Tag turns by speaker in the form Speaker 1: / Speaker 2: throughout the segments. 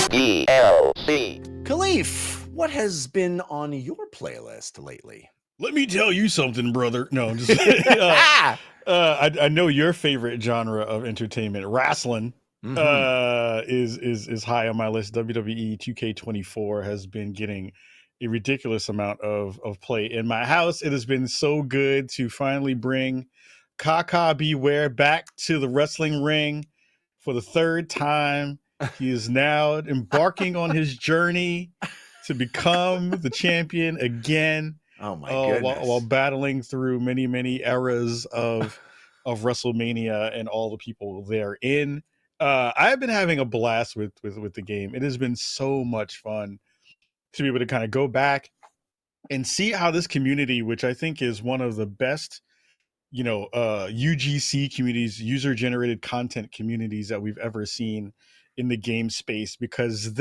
Speaker 1: DLC.
Speaker 2: Kahlief, what has been on your playlist lately?
Speaker 3: Let me tell you something, brother. No, I'm just I know your favorite genre of entertainment, wrestling, is high on my list. WWE 2K24 has been getting a ridiculous amount of play in my house. It has been so good to finally bring Kaka Beware back to the wrestling ring for the third time. He is now embarking on his journey to become the champion again.
Speaker 2: Oh my goodness!
Speaker 3: While battling through many eras of WrestleMania and all the people therein. I have been having a blast with the game. It has been so much fun to be able to kind of go back and see how this community, which I think is one of the best, UGC communities, user generated content communities that we've ever seen in the game space, because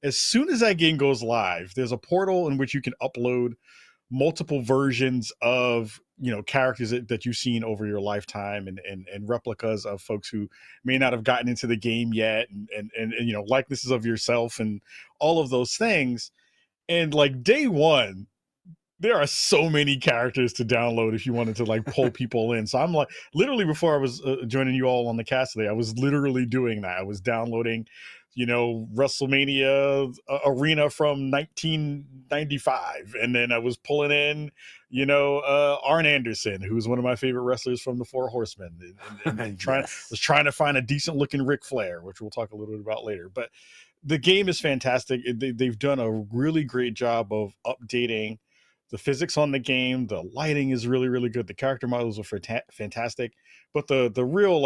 Speaker 3: as soon as that game goes live, there's a portal in which you can upload multiple versions of characters that you've seen over your lifetime, and replicas of folks who may not have gotten into the game yet, and likenesses of yourself and all of those things. And like day one, there are so many characters to download if you wanted to like pull people in. So I'm like, literally before I was joining you all on the cast today, I was literally doing that. I was downloading, WrestleMania Arena from 1995. And then I was pulling in, Arn Anderson, who's one of my favorite wrestlers from the Four Horsemen, and was trying to find a decent looking Ric Flair, which we'll talk a little bit about later. But the game is fantastic. They've done a really great job of updating the physics on the game. The lighting is really good. The character models are fantastic. But the real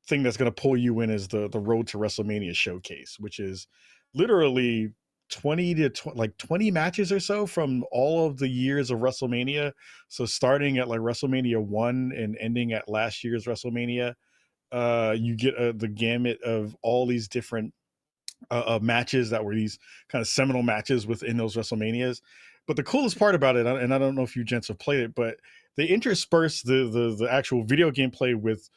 Speaker 3: thing that's going to pull you in is the Road to WrestleMania showcase, which is literally 20 matches or so from all of the years of WrestleMania. So starting at like WrestleMania 1 and ending at last year's WrestleMania, you get the gamut of all these different matches that were these kind of seminal matches within those WrestleManias. But the coolest part about it, and I don't know if you gents have played it, but they intersperse the actual video gameplay with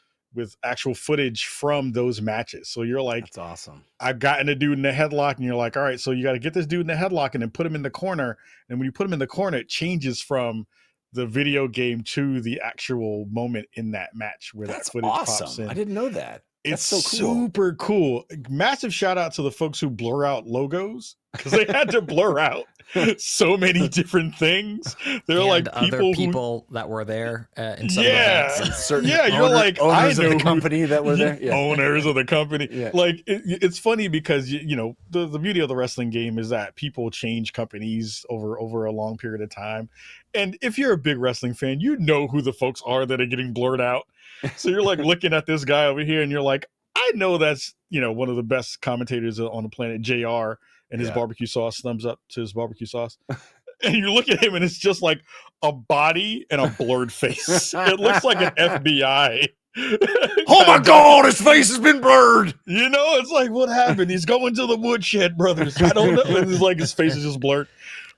Speaker 3: actual footage from those matches. So you're like,
Speaker 2: that's awesome.
Speaker 3: I've gotten a dude in the headlock, and you're like, all right, so you got to get this dude in the headlock and then put him in the corner. And when you put him in the corner, it changes from the video game to the actual moment in that match where that footage pops in.
Speaker 2: I didn't know that.
Speaker 3: It's so cool. Super cool. Massive shout out to the folks who blur out logos, because they had to blur out so many different things. They're like
Speaker 4: people that were there in some events.
Speaker 3: You're like,
Speaker 2: owners of the company that were there. Yeah.
Speaker 3: Owners of the company.
Speaker 2: Yeah.
Speaker 3: Like it's funny because the beauty of the wrestling game is that people change companies over a long period of time. And if you're a big wrestling fan, you know who the folks are that are getting blurred out. So you're like looking at this guy over here and you're like, I know that's, one of the best commentators on the planet, JR, and his barbecue sauce, thumbs up to his barbecue sauce. And you look at him and it's just like a body and a blurred face. It looks like an FBI.
Speaker 2: Oh my God, his face has been blurred.
Speaker 3: It's like, what happened? He's going to the woodshed, brothers. I don't know. And it's like his face is just blurred.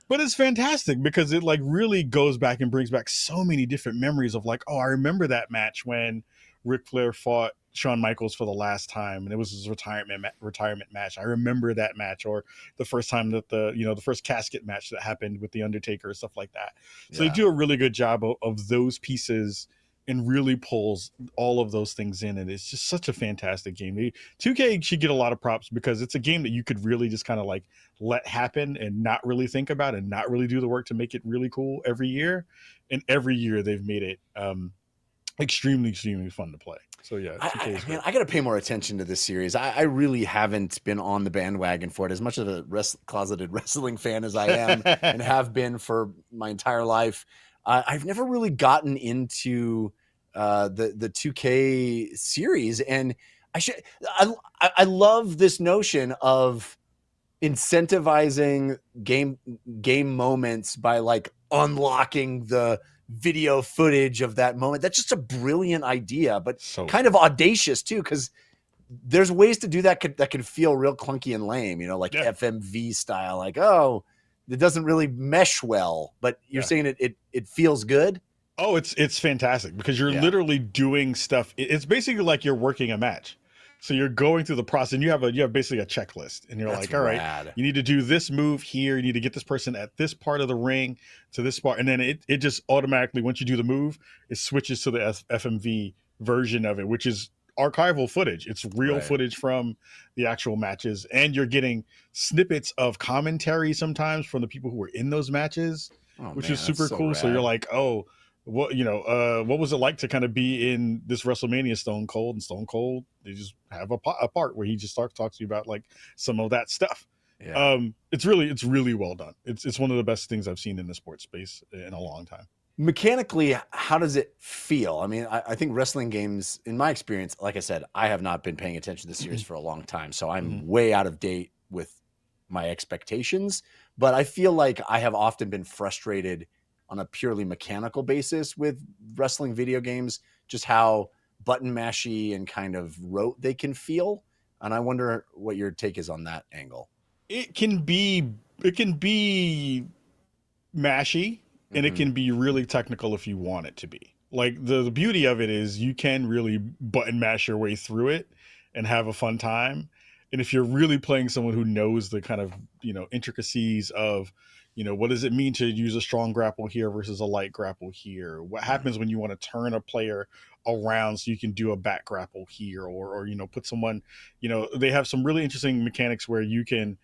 Speaker 3: But it's fantastic because it like really goes back and brings back so many different memories of like, oh, I remember that match when Ric Flair fought Shawn Michaels for the last time, and it was his retirement match. I remember that match, or the first time that the first casket match that happened with the Undertaker, stuff like that. So they do a really good job of those pieces and really pulls all of those things in, and it's just such a fantastic game. 2K should get a lot of props because it's a game that you could really just kind of like let happen and not really think about and not really do the work to make it really cool every year. And every year they've made it extremely fun to play. So yeah,
Speaker 2: I got to pay more attention to this series. I really haven't been on the bandwagon for it, as much of a closeted wrestling fan as I am and have been for my entire life. I've never really gotten into the 2K series, and I love this notion of incentivizing game moments by like unlocking the video footage of that moment. That's just a brilliant idea, but kind of audacious too, because there's ways to do that that can feel real clunky and lame, FMV style, like, oh, it doesn't really mesh well, but you're saying it feels good.
Speaker 3: Oh, it's fantastic because you're literally doing stuff. It's basically like you're working a match. So you're going through the process, and you have basically a checklist, and you're
Speaker 2: That's
Speaker 3: like, all right,
Speaker 2: rad.
Speaker 3: you need to do this move here. You need to get this person at this part of the ring to this part, and then it just automatically, once you do the move, it switches to the FMV version of it, which is archival footage. It's real
Speaker 2: Right.
Speaker 3: footage from the actual matches, and you're getting snippets of commentary sometimes from the people who were in those matches,
Speaker 2: Oh,
Speaker 3: which
Speaker 2: man,
Speaker 3: is super
Speaker 2: that's so
Speaker 3: cool. So you're
Speaker 2: rad.
Speaker 3: like, oh, what what was it like to kind of be in this WrestleMania Stone Cold? And Stone Cold, they just have a part where he just talks to you about like some of that stuff.
Speaker 2: Yeah.
Speaker 3: It's really well done. It's one of the best things I've seen in the sports space in a long time.
Speaker 2: Mechanically, how does it feel? I mean, I think wrestling games, in my experience, like I said, I have not been paying attention to the series for a long time, so I'm way out of date with my expectations. But I feel like I have often been frustrated on a purely mechanical basis with wrestling video games, just how button mashy and kind of rote they can feel. And I wonder what your take is on that angle.
Speaker 3: It can be mashy, and it can be really technical if you want it to be. Like the beauty of it is you can really button mash your way through it and have a fun time. And if you're really playing someone who knows the kind of, intricacies of, what does it mean to use a strong grapple here versus a light grapple here? What happens when you want to turn a player around so you can do a back grapple here, or put someone, they have some really interesting mechanics where you can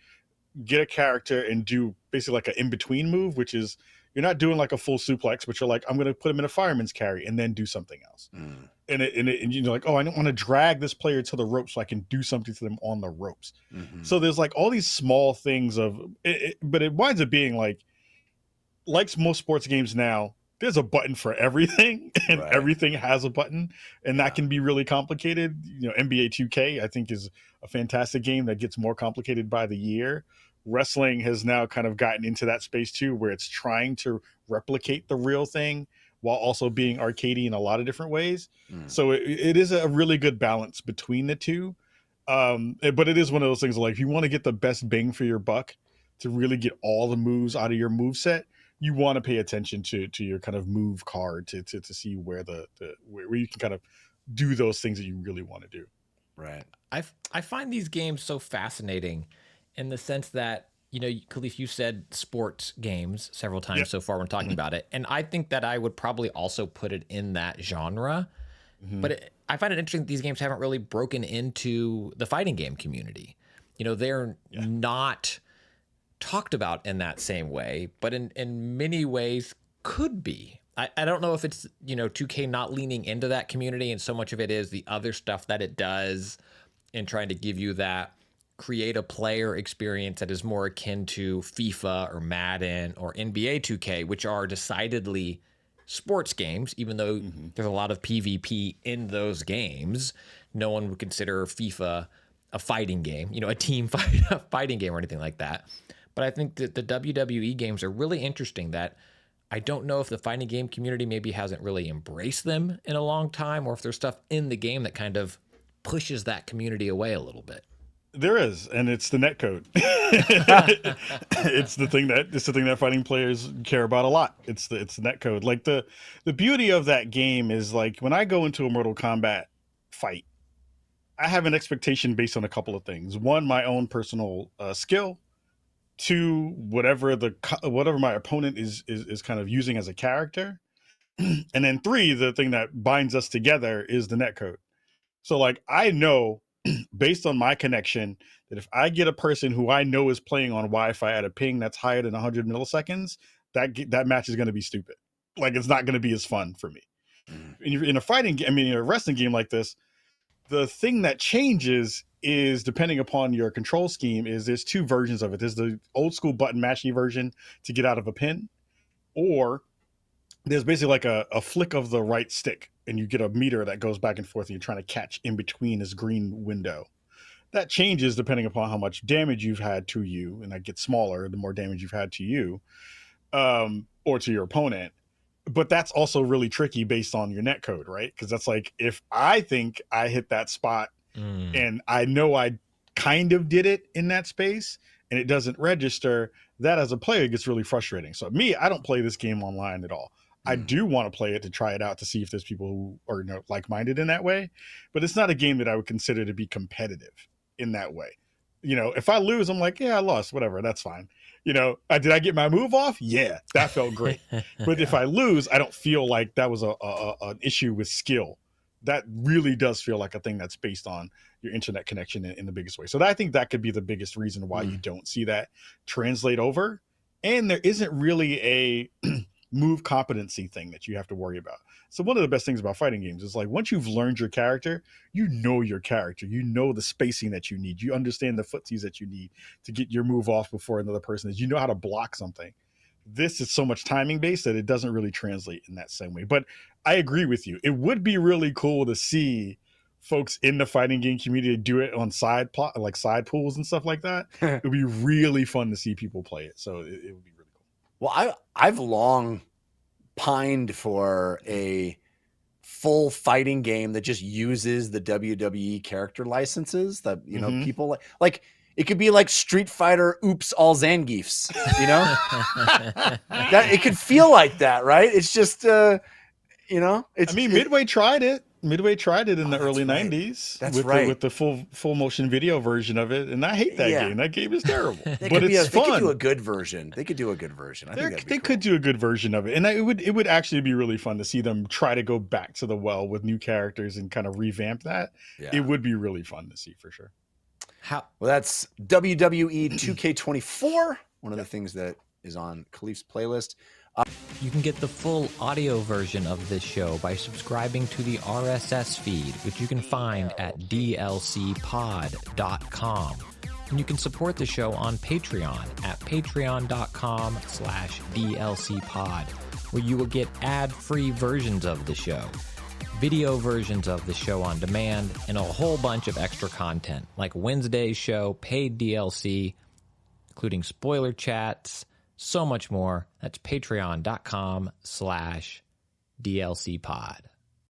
Speaker 3: get a character and do basically like an in-between move, which is you're not doing like a full suplex, but you're like, I'm going to put him in a fireman's carry and then do something else. And you're like, oh, I don't want to drag this player to the ropes so I can do something to them on the ropes. So there's like all these small things of it, but it winds up being like most sports games now, there's a button for everything, and everything has a button, and that can be really complicated. NBA 2K, I think, is a fantastic game that gets more complicated by the year. Wrestling has now kind of gotten into that space too, where it's trying to replicate the real thing while also being arcadey in a lot of different ways. So it is a really good balance between the two. But it is one of those things like, if you want to get the best bang for your buck to really get all the moves out of your move set, you want to pay attention to your kind of move card to see where where you can kind of do those things that you really want to do.
Speaker 2: Right.
Speaker 4: I find these games so fascinating in the sense that, Kahlief, you said sports games several times so far when talking about it. And I think that I would probably also put it in that genre. But I find it interesting that these games haven't really broken into the fighting game community. They're not talked about in that same way, but in many ways could be. I don't know if it's, 2K not leaning into that community, and so much of it is the other stuff that it does and trying to give you that create a player experience that is more akin to FIFA or Madden or NBA 2K, which are decidedly sports games, even though there's a lot of PvP in those games. No one would consider FIFA a fighting game, a team fighting game or anything like that. But I think that the WWE games are really interesting that I don't know if the fighting game community maybe hasn't really embraced them in a long time, or if there's stuff in the game that kind of pushes that community away a little bit.
Speaker 3: There is, and it's the netcode. It's the thing that fighting players care about a lot. It's the netcode. Like the beauty of that game is, like, when I go into a Mortal Kombat fight, I have an expectation based on a couple of things. One, my own personal skill. Two, whatever my opponent is kind of using as a character. And then three, the thing that binds us together is the netcode. So like, I know based on my connection that if I get a person who I know is playing on Wi-Fi at a ping that's higher than 100 milliseconds, that match is going to be stupid. Like, it's not going to be as fun for me. In a fighting game, in a wrestling game like this, the thing that changes is, depending upon your control scheme, is there's two versions of it. There's the old school button mashy version to get out of a pin, or there's basically like a flick of the right stick, and you get a meter that goes back and forth, and you're trying to catch in between this green window. That changes depending upon how much damage you've had to you, and that gets smaller the more damage you've had to you, or to your opponent. But that's also really tricky based on your netcode, right? Because that's like, if I think I hit that spot and I know I kind of did it in that space and it doesn't register, that as a player gets really frustrating. So me, I don't play this game online at all. I do want to play it to try it out to see if there's people who are like-minded in that way. But it's not a game that I would consider to be competitive in that way. If I lose, I'm like, yeah, I lost, whatever, that's fine. Did I get my move off? Yeah, that felt great. But if I lose, I don't feel like that was an issue with skill. That really does feel like a thing that's based on your internet connection in the biggest way. So I think that could be the biggest reason why you don't see that translate over. And there isn't really a move competency thing that you have to worry about. So one of the best things about fighting games is like once you've learned your character, your character, the spacing that you need, you understand the footsies that you need to get your move off before another person is, how to block something. This is so much timing based that it doesn't really translate in that same way. But I agree with you. It would be really cool to see folks in the fighting game community do it on side pools and stuff like that. It would be really fun to see people play it. So it would be really cool.
Speaker 2: Well, I've long pined for a full fighting game that just uses the WWE character licenses that people like. It could be like Street Fighter Oops All Zangiefs, that it could feel like that, right? It's just
Speaker 3: Midway tried it. Midway tried it in the early 90s.
Speaker 2: That's
Speaker 3: with the full motion video version of it, and I hate that game. That game is terrible. But it's fun.
Speaker 2: They could do a good version. I think they
Speaker 3: could do a good version of it, and it would actually be really fun to see them try to go back to the well with new characters and kind of revamp that. Yeah. It would be really fun to see for sure.
Speaker 2: Well, that's WWE2K24, one of the things that is on Kahlief's playlist.
Speaker 4: You can get the full audio version of this show by subscribing to the RSS feed, which you can find at dlcpod.com. And you can support the show on Patreon at patreon.com/dlcpod, where you will get ad-free versions of the show, video versions of the show on demand, and a whole bunch of extra content, like Wednesday's show, paid DLC, including spoiler chats, so much more. That's patreon.com/dlcpod.